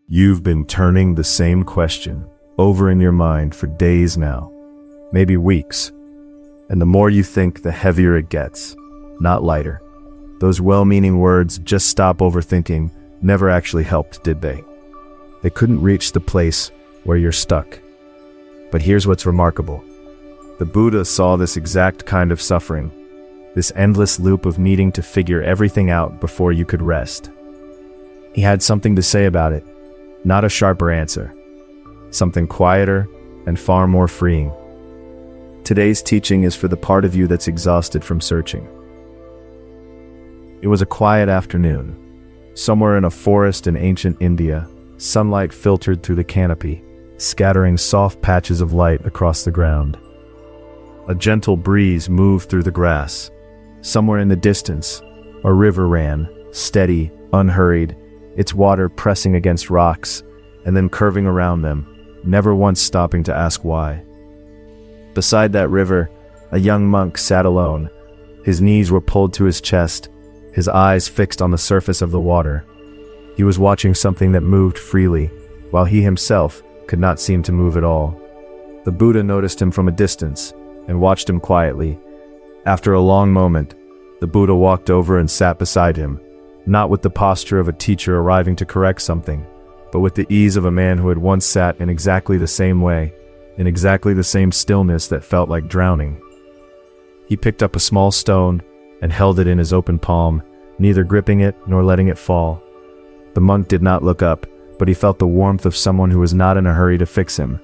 You've been turning the same question over in your mind for days now, maybe weeks. And the more you think, the heavier it gets, not lighter. Those well-meaning words, "just stop overthinking," never actually helped, did they? They couldn't reach the place where you're stuck. But here's what's remarkable. The Buddha saw this exact kind of suffering, this endless loop of needing to figure everything out before you could rest. He had something to say about it, not a sharper answer, something quieter and far more freeing. Today's teaching is for the part of you that's exhausted from searching. It was a quiet afternoon. Somewhere in a forest in ancient India, sunlight filtered through the canopy, scattering soft patches of light across the ground. A gentle breeze moved through the grass. Somewhere in the distance, a river ran, steady, unhurried, its water pressing against rocks and then curving around them, never once stopping to ask why. Beside that river, a young monk sat alone. His knees were pulled to his chest, his eyes fixed on the surface of the water. He was watching something that moved freely, while he himself could not seem to move at all. The Buddha noticed him from a distance and watched him quietly. After a long moment, the Buddha walked over and sat beside him, not with the posture of a teacher arriving to correct something, but with the ease of a man who had once sat in exactly the same way, in exactly the same stillness that felt like drowning. He picked up a small stone and held it in his open palm, neither gripping it nor letting it fall. The monk did not look up, but he felt the warmth of someone who was not in a hurry to fix him.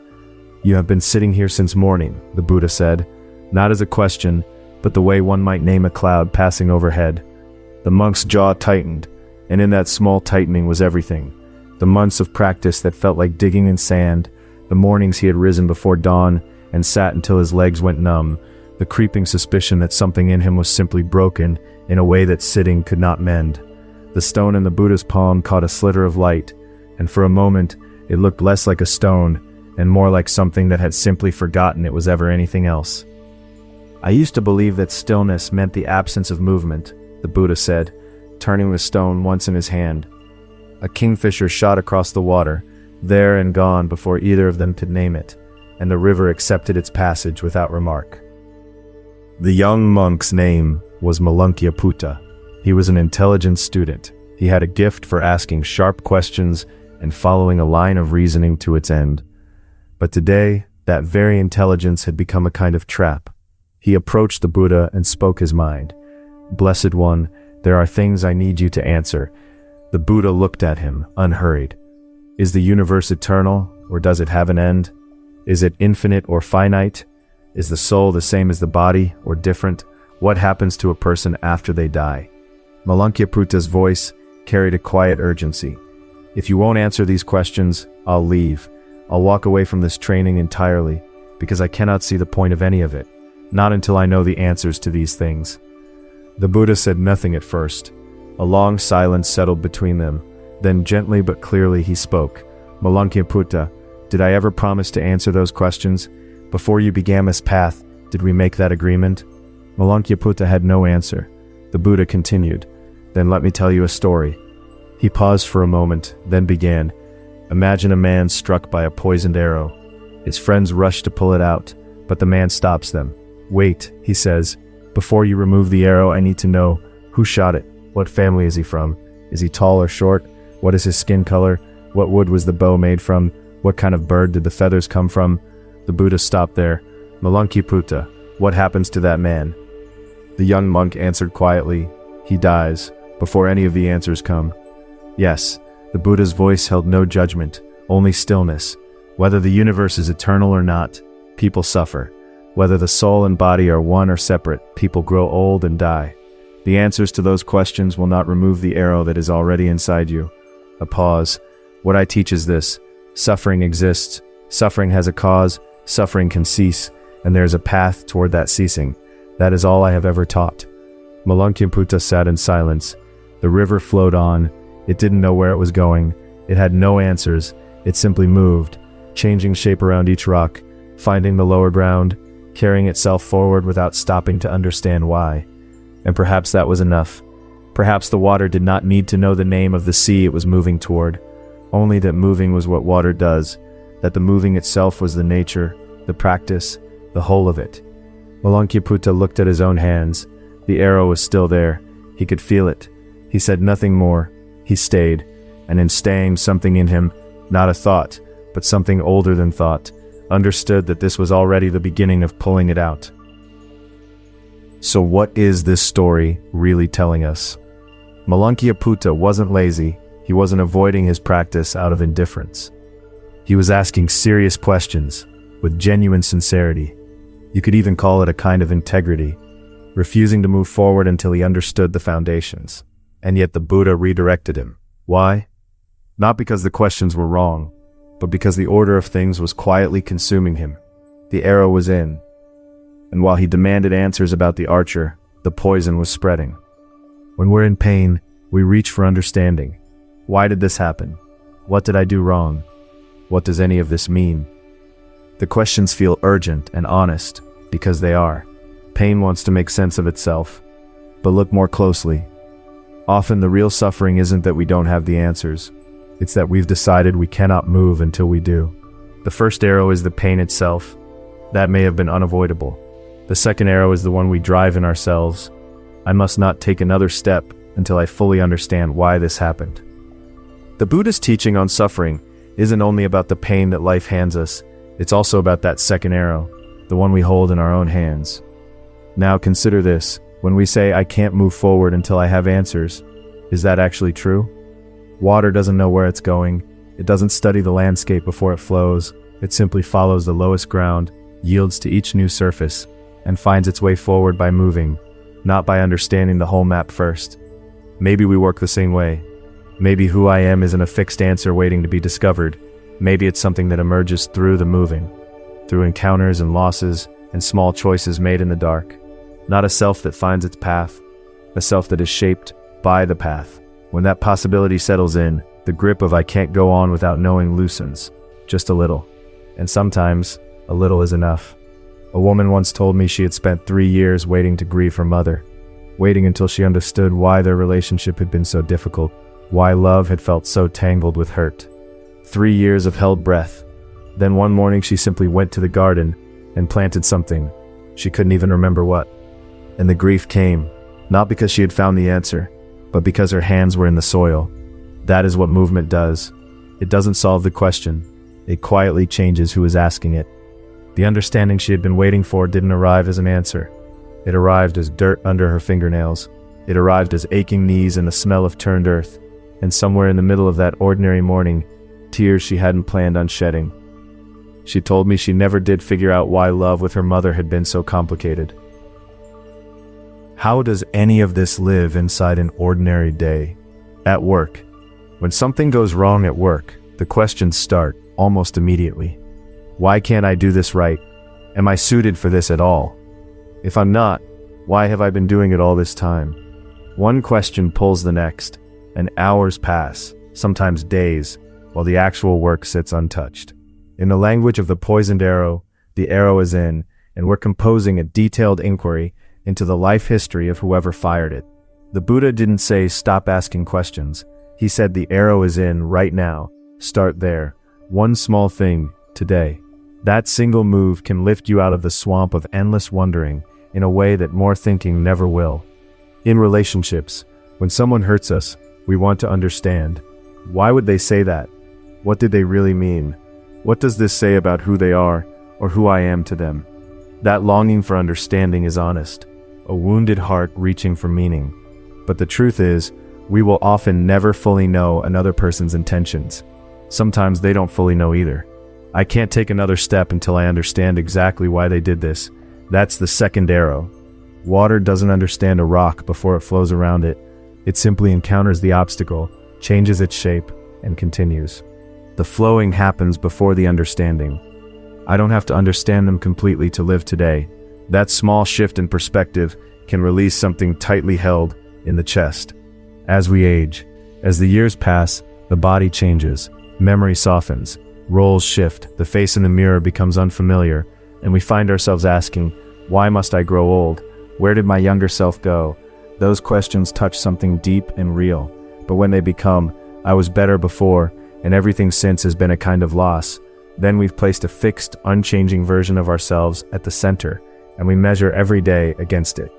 "You have been sitting here since morning," the Buddha said, not as a question, but the way one might name a cloud passing overhead. The monk's jaw tightened, and in that small tightening was everything. The months of practice that felt like digging in sand, the mornings he had risen before dawn and sat until his legs went numb, the creeping suspicion that something in him was simply broken in a way that sitting could not mend. The stone in the Buddha's palm caught a sliver of light, and for a moment it looked less like a stone and more like something that had simply forgotten it was ever anything else. "I used to believe that stillness meant the absence of movement," the Buddha said, turning the stone once in his hand. A kingfisher shot across the water, there and gone before either of them could name it, and the river accepted its passage without remark. The young monk's name was Malankya-Putta. He was an intelligent student. He had a gift for asking sharp questions and following a line of reasoning to its end. But today, that very intelligence had become a kind of trap. He approached the Buddha and spoke his mind. "Blessed One, there are things I need you to answer." The Buddha looked at him, unhurried. "Is the universe eternal, or does it have an end? Is it infinite or finite? Is the soul the same as the body, or different? What happens to a person after they die?" Malankya-Putta's voice carried a quiet urgency. "If you won't answer these questions, I'll leave. I'll walk away from this training entirely, because I cannot see the point of any of it, not until I know the answers to these things." The Buddha said nothing at first. A long silence settled between them. Then gently but clearly he spoke. "Malankya-Putta, did I ever promise to answer those questions? Before you began this path, did we make that agreement?" Malankya-Putta had no answer. The Buddha continued, "Then let me tell you a story." He paused for a moment, then began. "Imagine a man struck by a poisoned arrow. His friends rush to pull it out, but the man stops them. 'Wait,' he says. 'Before you remove the arrow, I need to know who shot it. What family is he from? Is he tall or short? What is his skin color? What wood was the bow made from? What kind of bird did the feathers come from?'" The Buddha stopped there. "Malankya-Putta, what happens to that man?" The young monk answered quietly, "He dies, before any of the answers come." "Yes." The Buddha's voice held no judgment, only stillness. "Whether the universe is eternal or not, people suffer. Whether the soul and body are one or separate, people grow old and die. The answers to those questions will not remove the arrow that is already inside you." A pause. "What I teach is this. Suffering exists. Suffering has a cause. Suffering can cease, and there is a path toward that ceasing. That is all I have ever taught." Malankya-Putta sat in silence. The river flowed on. It didn't know where it was going. It had no answers. It simply moved, changing shape around each rock, finding the lower ground, carrying itself forward without stopping to understand why. And perhaps that was enough. Perhaps the water did not need to know the name of the sea it was moving toward. only that moving was what water does, that the moving itself was the nature, the practice, the whole of it. Malankaputta looked at his own hands. The arrow was still there. He could feel it. He said nothing more. He stayed, and in staying, something in him, not a thought, but something older than thought, understood that this was already the beginning of pulling it out. So what is this story really telling us? Malankaputta wasn't lazy. He wasn't avoiding his practice out of indifference. He was asking serious questions with genuine sincerity. You could even call it a kind of integrity, refusing to move forward until he understood the foundations. And yet the Buddha redirected him. Why? Not because the questions were wrong, but because the order of things was quietly consuming him. The arrow was in, and while he demanded answers about the archer, the poison was spreading. When we're in pain, we reach for understanding. Why did this happen? What did I do wrong? What does any of this mean? The questions feel urgent and honest, because they are. Pain wants to make sense of itself. But look more closely. Often the real suffering isn't that we don't have the answers. It's that we've decided we cannot move until we do. The first arrow is the pain itself. That may have been unavoidable. The second arrow is the one we drive in ourselves. I must not take another step until I fully understand why this happened. The Buddha's teaching on suffering isn't only about the pain that life hands us, it's also about that second arrow, the one we hold in our own hands. Now consider this. When we say, I can't move forward until I have answers, is that actually true? Water doesn't know where it's going. It doesn't study the landscape before it flows. It simply follows the lowest ground, yields to each new surface, and finds its way forward by moving, not by understanding the whole map first. Maybe we work the same way. Maybe who I am isn't a fixed answer waiting to be discovered. Maybe it's something that emerges through the moving, through encounters and losses and small choices made in the dark. Not a self that finds its path, a self that is shaped by the path. When that possibility settles in, the grip of I can't go on without knowing loosens, just a little. And sometimes, a little is enough. A woman once told me she had spent 3 years waiting to grieve her mother, waiting until she understood why their relationship had been so difficult, why love had felt so tangled with hurt. 3 years of held breath. Then one morning she simply went to the garden and planted something. She couldn't even remember what. And the grief came, not because she had found the answer, but because her hands were in the soil. That is what movement does. It doesn't solve the question. It quietly changes who is asking it. The understanding she had been waiting for didn't arrive as an answer. It arrived as dirt under her fingernails. It arrived as aching knees and the smell of turned earth. And somewhere in the middle of that ordinary morning, tears she hadn't planned on shedding. She told me she never did figure out why love with her mother had been so complicated. How does any of this live inside an ordinary day? At work. When something goes wrong at work, the questions start almost immediately. Why can't I do this right? Am I suited for this at all? If I'm not, why have I been doing it all this time? One question pulls the next, and hours pass, sometimes days, while the actual work sits untouched. In the language of the poisoned arrow, the arrow is in, and we're composing a detailed inquiry into the life history of whoever fired it. The Buddha didn't say stop asking questions. He said the arrow is in right now. Start there. One small thing, today. That single move can lift you out of the swamp of endless wondering in a way that more thinking never will. In relationships, when someone hurts us, we want to understand. Why would they say that? What did they really mean? What does this say about who they are or who I am to them? That longing for understanding is honest, a wounded heart reaching for meaning. But the truth is, we will often never fully know another person's intentions. Sometimes they don't fully know either. I can't take another step until I understand exactly why they did this. That's the second arrow. Water doesn't understand a rock before it flows around it. It simply encounters the obstacle, changes its shape, and continues. The flowing happens before the understanding. I don't have to understand them completely to live today. That small shift in perspective can release something tightly held in the chest. As we age, as the years pass, the body changes, memory softens, roles shift, the face in the mirror becomes unfamiliar, and we find ourselves asking, why must I grow old? Where did my younger self go? Those questions touch something deep and real, but when they become, I was better before, and everything since has been a kind of loss. Then we've placed a fixed, unchanging version of ourselves at the center, and we measure every day against it.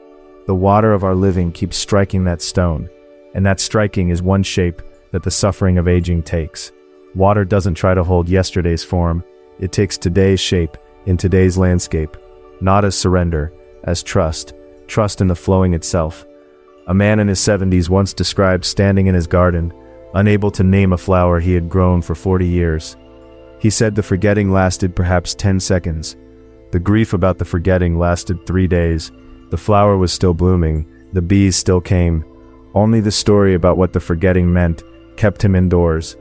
The water of our living keeps striking that stone, and that striking is one shape that the suffering of aging takes. Water doesn't try to hold yesterday's form, it takes today's shape in today's landscape, not as surrender, as trust in the flowing itself. A man in his 70s once described standing in his garden, unable to name a flower he had grown for 40 years. He said the forgetting lasted perhaps 10 seconds. The grief about the forgetting lasted 3 days. The flower was still blooming, the bees still came. Only the story about what the forgetting meant kept him indoors.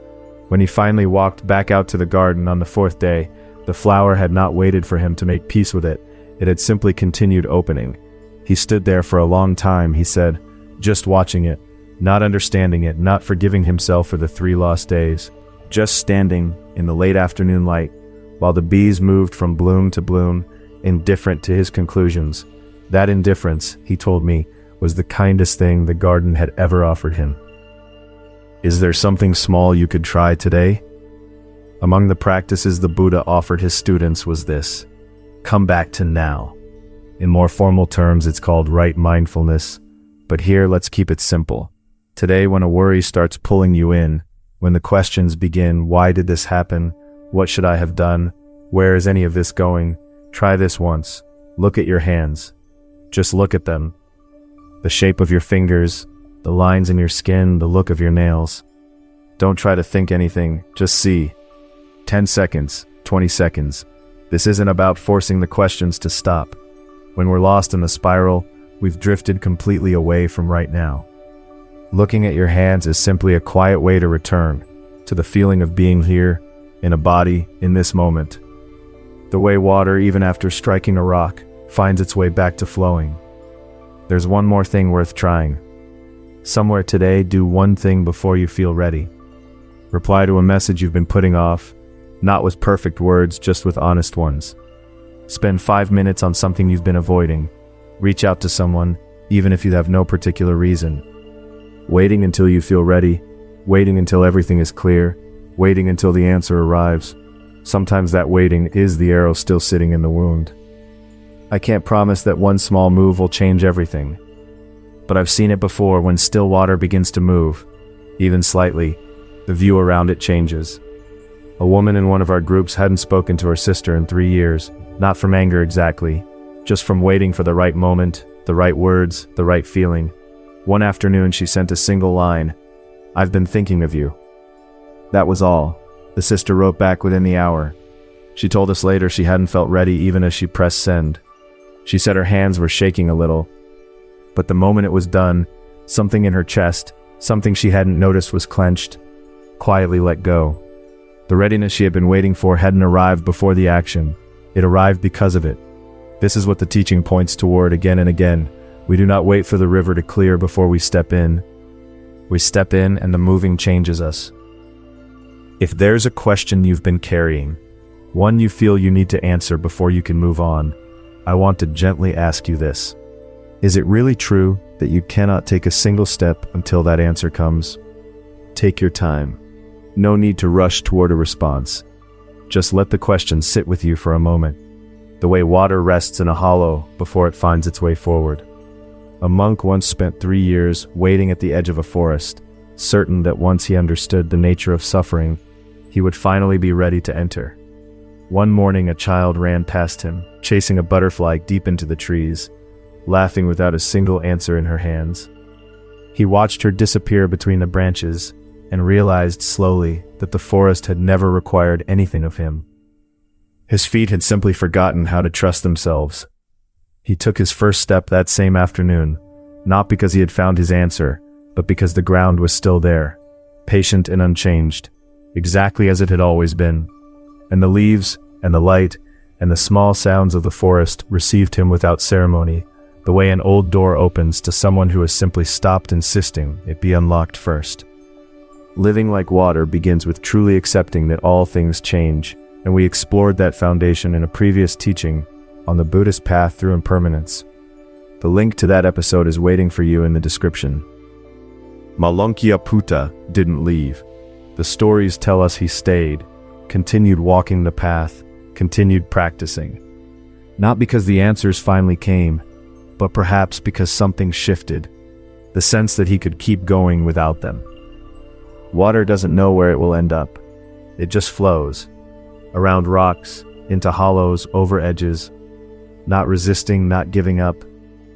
When he finally walked back out to the garden on the 4th day, the flower had not waited for him to make peace with it. It had simply continued opening. He stood there for a long time, he said, just watching it, not understanding it, not forgiving himself for the 3 lost days, just standing in the late afternoon light, while the bees moved from bloom to bloom, indifferent to his conclusions. That indifference, he told me, was the kindest thing the garden had ever offered him. Is there something small you could try today? Among the practices the Buddha offered his students was this: come back to now. In more formal terms, it's called right mindfulness, but here let's keep it simple. Today, when a worry starts pulling you in, when the questions begin, why did this happen? What should I have done? Where is any of this going? Try this once. Look at your hands. Just look at them. The shape of your fingers, the lines in your skin, the look of your nails. Don't try to think anything, just see. 10 seconds, 20 seconds. This isn't about forcing the questions to stop. When we're lost in the spiral, we've drifted completely away from right now. Looking at your hands is simply a quiet way to return to the feeling of being here, in a body, in this moment. The way water, even after striking a rock, finds its way back to flowing. There's one more thing worth trying. Somewhere today, do one thing before you feel ready. Reply to a message you've been putting off, not with perfect words, just with honest ones. Spend 5 minutes on something you've been avoiding. Reach out to someone, even if you have no particular reason. Waiting until you feel ready, waiting until everything is clear, waiting until the answer arrives. Sometimes that waiting is the arrow still sitting in the wound. I can't promise that one small move will change everything, but I've seen it before. When still water begins to move, even slightly, the view around it changes. A woman in one of our groups hadn't spoken to her sister in 3 years, not from anger exactly, just from waiting for the right moment, the right words, the right feeling. One afternoon she sent a single line, "I've been thinking of you." That was all. The sister wrote back within the hour. She told us later she hadn't felt ready even as she pressed send. She said her hands were shaking a little. But the moment it was done, something in her chest, something she hadn't noticed, was clenched, quietly let go. The readiness she had been waiting for hadn't arrived before the action. It arrived because of it. This is what the teaching points toward again and again. We do not wait for the river to clear before we step in. We step in and the moving changes us. If there's a question you've been carrying, one you feel you need to answer before you can move on, I want to gently ask you this. Is it really true that you cannot take a single step until that answer comes? Take your time. No need to rush toward a response. Just let the question sit with you for a moment, the way water rests in a hollow before it finds its way forward. A monk once spent 3 years waiting at the edge of a forest, certain that once he understood the nature of suffering, he would finally be ready to enter. One morning a child ran past him, chasing a butterfly deep into the trees, laughing without a single answer in her hands. He watched her disappear between the branches and realized slowly that the forest had never required anything of him. His feet had simply forgotten how to trust themselves. He took his first step that same afternoon, not because he had found his answer, but because the ground was still there, patient and unchanged, exactly as it had always been. And the leaves, and the light, and the small sounds of the forest received him without ceremony, the way an old door opens to someone who has simply stopped insisting it be unlocked first. Living like water begins with truly accepting that all things change, and we explored that foundation in a previous teaching on the Buddhist path through impermanence. The link to that episode is waiting for you in the description. Malunkyaputta didn't leave. The stories tell us he stayed, continued walking the path, continued practicing. Not because the answers finally came, but perhaps because something shifted, the sense that he could keep going without them. Water doesn't know where it will end up. It just flows, around rocks, into hollows, over edges, not resisting, not giving up,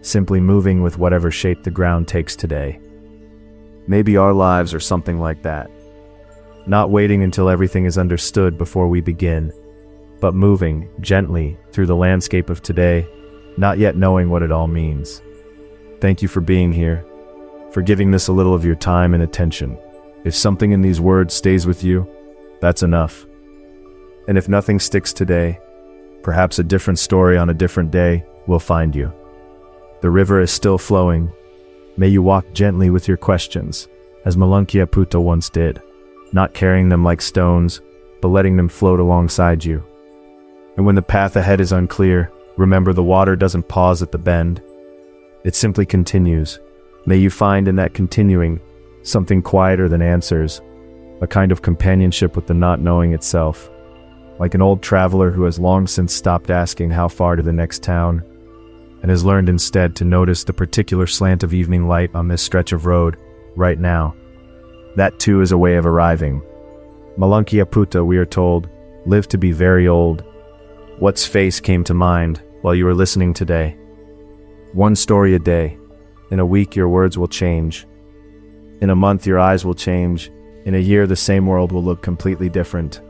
simply moving with whatever shape the ground takes today. Maybe our lives are something like that. Not waiting until everything is understood before we begin, but moving gently through the landscape of today, not yet knowing what it all means. Thank you for being here, for giving this a little of your time and attention. If something in these words stays with you, that's enough. And if nothing sticks today, perhaps a different story on a different day will find you. The river is still flowing. May you walk gently with your questions, as Malankya once did, not carrying them like stones, but letting them float alongside you. And when the path ahead is unclear, remember the water doesn't pause at the bend. It simply continues. May you find in that continuing something quieter than answers, a kind of companionship with the not knowing itself. Like an old traveler who has long since stopped asking how far to the next town, and has learned instead to notice the particular slant of evening light on this stretch of road, right now. That too is a way of arriving. Malankya, we are told, lived to be very old. What's face came to mind while you were listening today? One story a day. In a week your words will change. In a month your eyes will change. In a year the same world will look completely different.